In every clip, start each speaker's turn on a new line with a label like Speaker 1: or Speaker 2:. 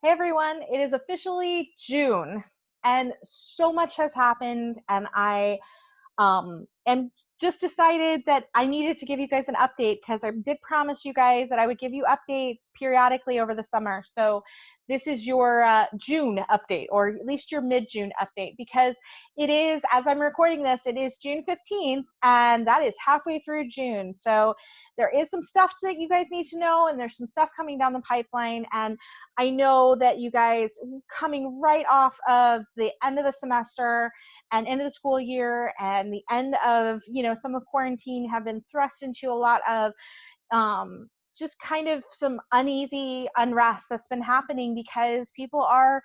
Speaker 1: Hey everyone, it is officially June and so much has happened, and I am just decided that I needed to give you guys an update because I did promise you guys that I would give you updates periodically over the summer. So this is your June update, or at least your mid-June update, because it is, as I'm recording this, it is June 15th, and that is halfway through June. So there is some stuff that you guys need to know, and there's some stuff coming down the pipeline. And I know that you guys, coming right off of the end of the semester and end of the school year and the end of, some of quarantine, have been thrust into a lot of just kind of some uneasy unrest that's been happening because people are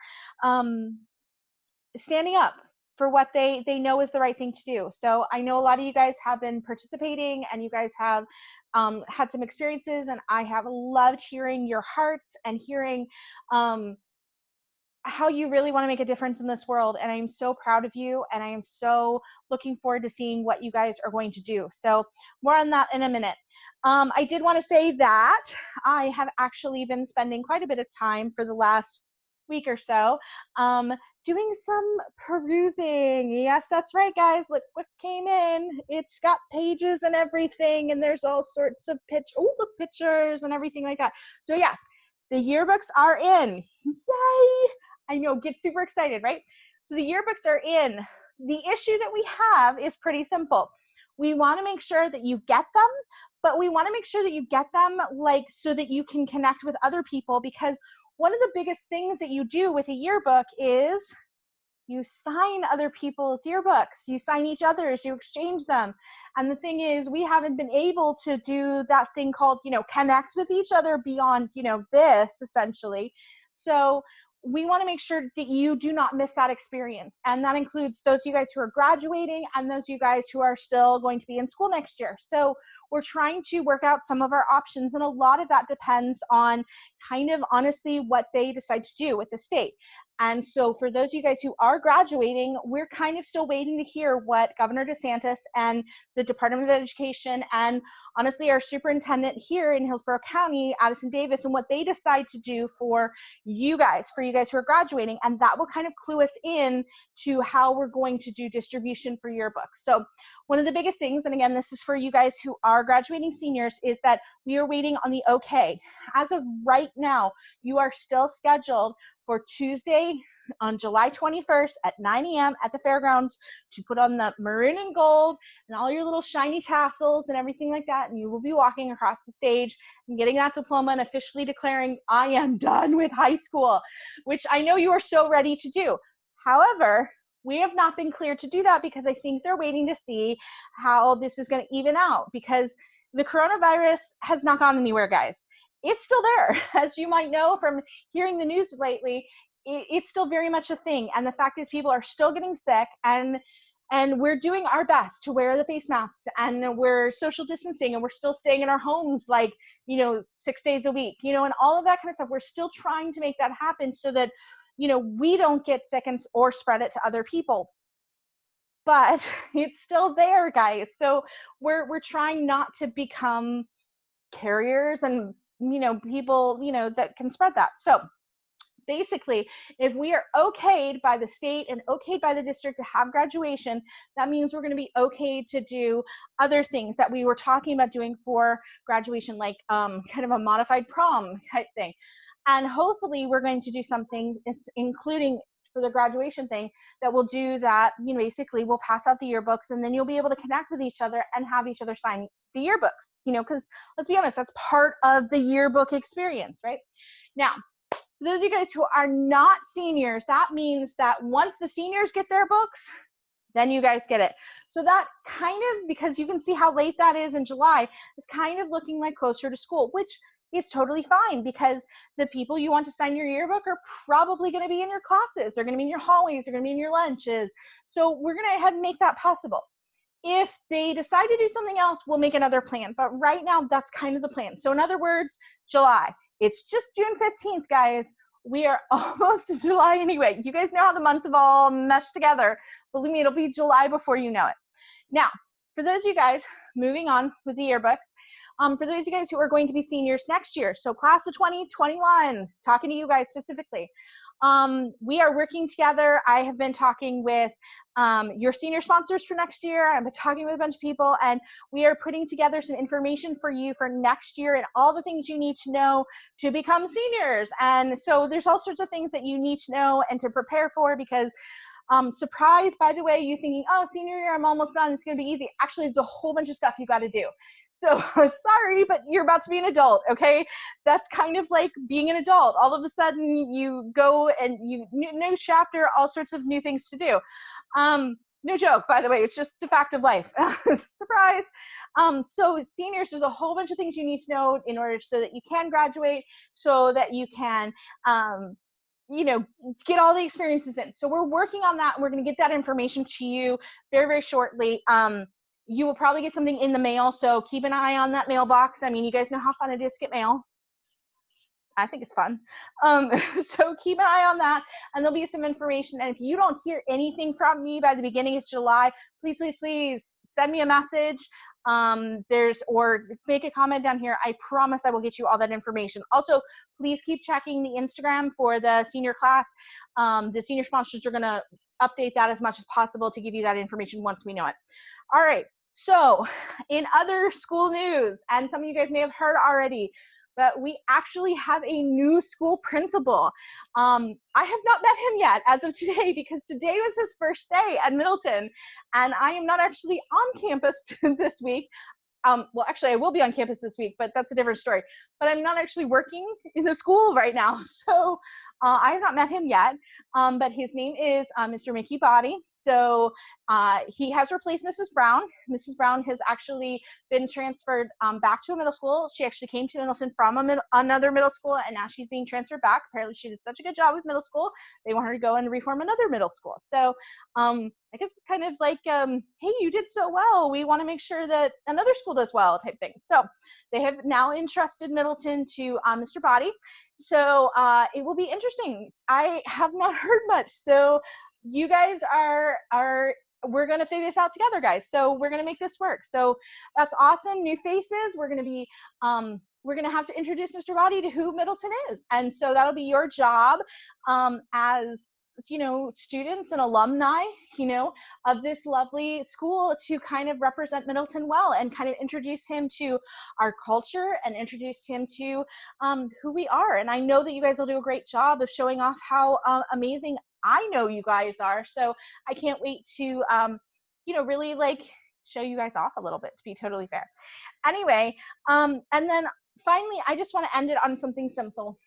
Speaker 1: standing up for what they know is the right thing to do. So I know a lot of you guys have been participating, and you guys have had some experiences, and I have loved hearing your hearts and hearing how you really want to make a difference in this world. And I'm so proud of you, and I am so looking forward to seeing what you guys are going to do. So more on that in a minute. I did want to say that I have actually been spending quite a bit of time for the last week or so doing some perusing. Yes, that's right, guys. Look what came in. It's got pages and everything, and there's all sorts of pictures and everything like that. So yes, the yearbooks are in. Yay! I know, get super excited, right? So the yearbooks are in. The issue that we have is pretty simple. We want to make sure that you get them, but we want to make sure that you get them so that you can connect with other people, because one of the biggest things that you do with a yearbook is you sign other people's yearbooks. You sign each other's, you exchange them. And the thing is, we haven't been able to do that thing called, connect with each other beyond, this essentially. So we want to make sure that you do not miss that experience. And that includes those of you guys who are graduating and those of you guys who are still going to be in school next year. So we're trying to work out some of our options, and a lot of that depends on kind of honestly what they decide to do with the state. And so for those of you guys who are graduating, we're kind of still waiting to hear what Governor DeSantis and the Department of Education, and honestly our superintendent here in Hillsborough County, Addison Davis, and what they decide to do for you guys who are graduating. And that will kind of clue us in to how we're going to do distribution for yearbooks. So one of the biggest things, and again, this is for you guys who are graduating seniors, is that we are waiting on the okay. As of right now, you are still scheduled for Tuesday on July 21st at 9 a.m. at the fairgrounds to put on the maroon and gold and all your little shiny tassels and everything like that. And you will be walking across the stage and getting that diploma and officially declaring, I am done with high school, which I know you are so ready to do. However, we have not been cleared to do that because I think they're waiting to see how this is going to even out, because the coronavirus has not gone anywhere, guys. It's still there. As you might know from hearing the news lately, it's still very much a thing. And the fact is, people are still getting sick, and we're doing our best to wear the face masks, and we're social distancing, and we're still staying in our homes 6 days a week, and all of that kind of stuff. We're still trying to make that happen so that, we don't get sick or spread it to other people. But it's still there, guys. So we're trying not to become carriers and people that can spread that. So basically, if we are okayed by the state and okayed by the district to have graduation, that means we're going to be okay to do other things that we were talking about doing for graduation, like kind of a modified prom type thing. And hopefully we're going to do something including for the graduation thing that will do that. Basically we'll pass out the yearbooks, and then you'll be able to connect with each other and have each other sign the yearbooks, because let's be honest, that's part of the yearbook experience, right? Now, for those of you guys who are not seniors, that means that once the seniors get their books, then you guys get it. So that kind of, because you can see how late that is in July, it's kind of looking like closer to school, which is totally fine, because the people you want to sign your yearbook are probably going to be in your classes. They're going to be in your hallways. They're going to be in your lunches. So we're going to go ahead and make that possible. If they decide to do something else, we'll make another plan. But right now, that's kind of the plan. So in other words, July. It's just June 15th, guys. We are almost to July anyway. You guys know how the months have all meshed together. Believe me, it'll be July before you know it. Now, for those of you guys moving on with the yearbooks, for those of you guys who are going to be seniors next year, so class of 2021, talking to you guys specifically, we are working together. I have been talking with your senior sponsors for next year. I've been talking with a bunch of people, and we are putting together some information for you for next year and all the things you need to know to become seniors. And so there's all sorts of things that you need to know and to prepare for, because surprise, by the way, you thinking, oh, senior year, I'm almost done, it's going to be easy. Actually, there's a whole bunch of stuff you got to do. So sorry, but you're about to be an adult, okay? That's kind of like being an adult. All of a sudden, you go and new chapter, all sorts of new things to do. No joke, by the way, it's just a fact of life. Surprise. So seniors, there's a whole bunch of things you need to know in order so that you can graduate, so that you can get all the experiences in. So we're working on that. We're going to get that information to you very, very shortly. You will probably get something in the mail, so keep an eye on that mailbox. I mean, you guys know how fun it is to get mail. I think it's fun. So keep an eye on that, and there'll be some information. And if you don't hear anything from me by the beginning of July, please, please, please send me a message. Or make a comment down here. I promise I will get you all that information. Also, please keep checking the Instagram for the senior class. The senior sponsors are going to update that as much as possible to give you that information once we know it. All right. So in other school news, and some of you guys may have heard already, but we actually have a new school principal. I have not met him yet as of today, because today was his first day at Middleton, and I am not actually on campus this week. Well, actually, I will be on campus this week, but that's a different story. But I'm not actually working in the school right now, so I have not met him yet. But his name is Mr. Mickey Body. So he has replaced Mrs. Brown. Mrs. Brown has actually been transferred back to a middle school. She actually came to Middleton from another middle school, and now she's being transferred back. Apparently, she did such a good job with middle school, they want her to go and reform another middle school. So I guess it's kind of like, hey, you did so well, we want to make sure that another school does well type thing. So they have now entrusted Middleton to Mr. Body. So it will be interesting. I have not heard much. So you guys we're going to figure this out together, guys. So we're going to make this work. So that's awesome. New faces. We're going to have to introduce Mr. Body to who Middleton is. And so that'll be your job as students and alumni, of this lovely school, to kind of represent Middleton well and kind of introduce him to our culture and introduce him to who we are. And I know that you guys will do a great job of showing off how amazing I know you guys are. So I can't wait to, really like show you guys off a little bit, to be totally fair. Anyway, and then finally, I just want to end it on something simple.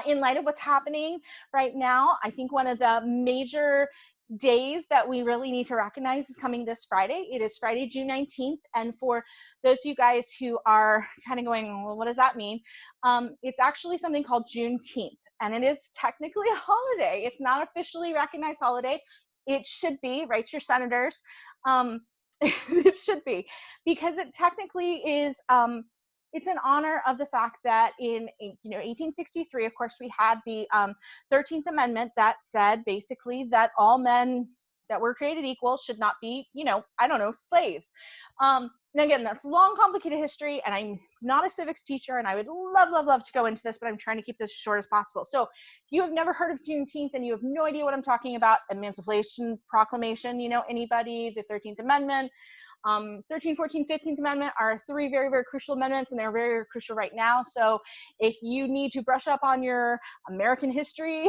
Speaker 1: In light of what's happening right now, I think one of the major days that we really need to recognize is coming this Friday. It is Friday, June 19th. And for those of you guys who are kind of going, well, what does that mean? It's actually something called Juneteenth, and it is technically a holiday. It's not officially recognized holiday. It should be, right, your senators? It should be, because it technically is, it's in honor of the fact that in 1863, of course, we had the 13th Amendment that said basically that all men that were created equal should not be, slaves. And again, that's long, complicated history, and I'm not a civics teacher, and I would love, love, love to go into this, but I'm trying to keep this as short as possible. So if you have never heard of Juneteenth and you have no idea what I'm talking about, Emancipation Proclamation, anybody, the 13th Amendment, 13th, 14th, 15th Amendment are three very, very crucial amendments, and they're very, very crucial right now. So if you need to brush up on your American history,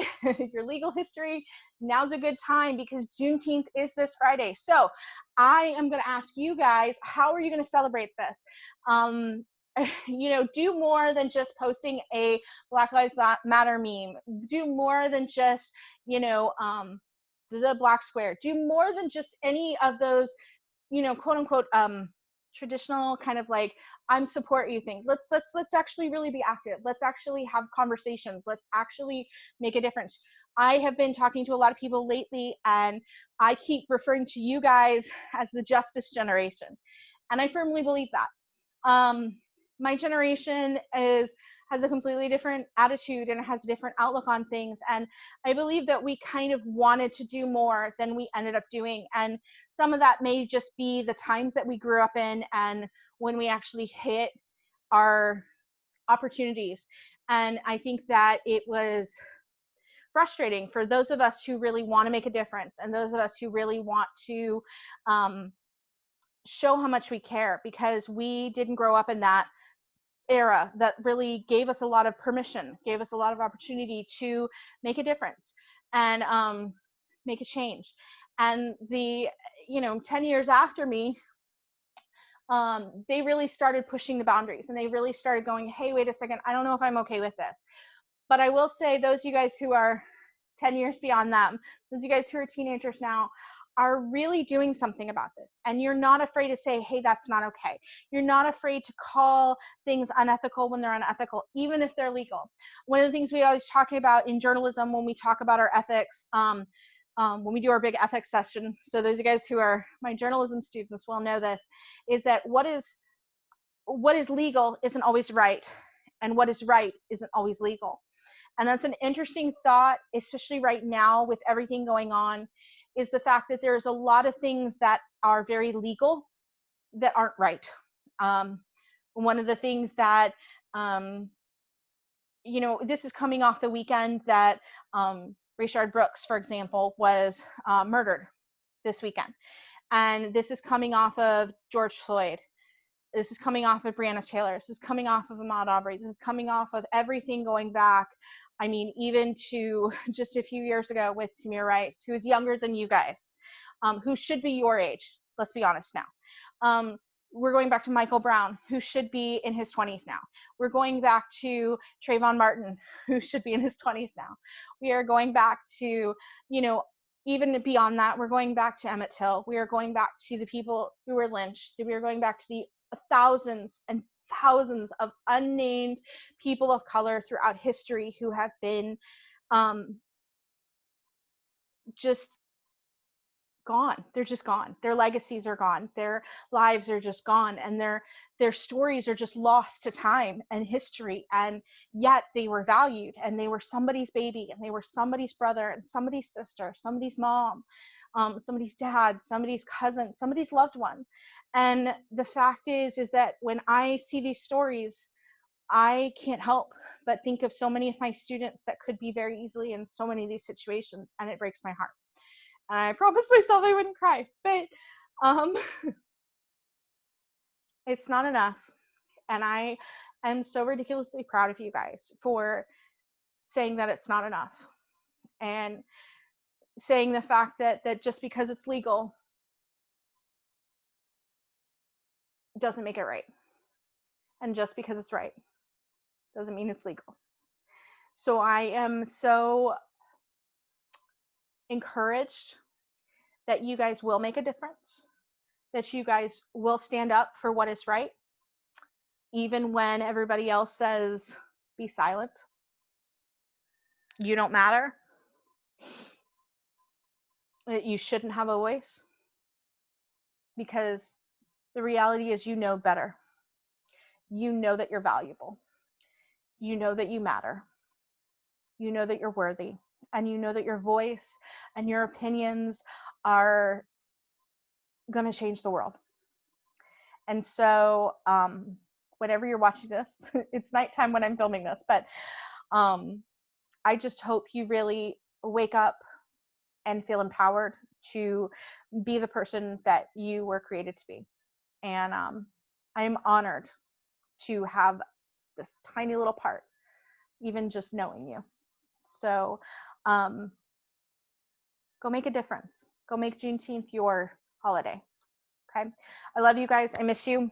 Speaker 1: your legal history, now's a good time, because Juneteenth is this Friday. So I am going to ask you guys, how are you going to celebrate this? Do more than just posting a Black Lives Matter meme. Do more than just, the black square. Do more than just any of those, quote unquote, traditional kind of like, I'm support you thing. Let's actually really be active. Let's actually have conversations. Let's actually make a difference. I have been talking to a lot of people lately, and I keep referring to you guys as the justice generation. And I firmly believe that. My generation has has a completely different attitude and has a different outlook on things. And I believe that we kind of wanted to do more than we ended up doing. And some of that may just be the times that we grew up in and when we actually hit our opportunities. And I think that it was frustrating for those of us who really want to make a difference and those of us who really want to show how much we care, because we didn't grow up in that era that really gave us a lot of permission, gave us a lot of opportunity to make a difference and make a change. And the 10 years after me, they really started pushing the boundaries, and they really started going, hey, wait a second, I don't know if I'm okay with this. But I will say, those of you guys who are 10 years beyond them, those of you guys who are teenagers now, are really doing something about this. And you're not afraid to say, hey, that's not okay. You're not afraid to call things unethical when they're unethical, even if they're legal. One of the things we always talk about in journalism when we talk about our ethics, when we do our big ethics session, so those of you guys who are my journalism students will know this, is that what is legal isn't always right, and what is right isn't always legal. And that's an interesting thought, especially right now with everything going on, is the fact that there's a lot of things that are very legal that aren't right. One of the things that, this is coming off the weekend that Rayshard Brooks, for example, was murdered this weekend. And this is coming off of George Floyd. This is coming off of Breonna Taylor. This is coming off of Ahmaud Arbery. This is coming off of everything going back. I mean, even to just a few years ago with Tamir Rice, who is younger than you guys, who should be your age. Let's be honest now. We're going back to Michael Brown, who should be in his 20s now. We're going back to Trayvon Martin, who should be in his 20s now. We are going back to, even beyond that, we're going back to Emmett Till. We are going back to the people who were lynched. We are going back to the thousands and thousands of unnamed people of color throughout history who have been just gone. They're just gone. Their legacies are gone. Their lives are just gone, and their stories are just lost to time and history. And yet they were valued, and they were somebody's baby, and they were somebody's brother and somebody's sister, somebody's mom, somebody's dad, somebody's cousin, somebody's loved one. And the fact is that when I see these stories, I can't help but think of so many of my students that could be very easily in so many of these situations, and it breaks my heart. And I promised myself I wouldn't cry, but it's not enough. And I am so ridiculously proud of you guys for saying that it's not enough, and saying the fact that just because it's legal doesn't make it right. And just because it's right doesn't mean it's legal. So I am so encouraged that you guys will make a difference, that you guys will stand up for what is right, even when everybody else says, be silent. You don't matter. That you shouldn't have a voice. Because the reality is, you know better. You know that you're valuable. You know that you matter. You know that you're worthy. And you know that your voice and your opinions are going to change the world. And so whenever you're watching this, it's nighttime when I'm filming this, but I just hope you really wake up and feel empowered to be the person that you were created to be. And I am honored to have this tiny little part, even just knowing you. So go make a difference. Go make Juneteenth your holiday. Okay. I love you guys. I miss you.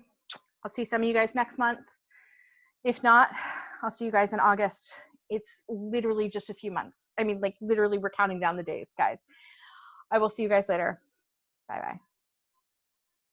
Speaker 1: I'll see some of you guys next month. If not, I'll see you guys in August. It's literally just a few months. I mean, like literally we're counting down the days, guys. I will see you guys later. Bye-bye.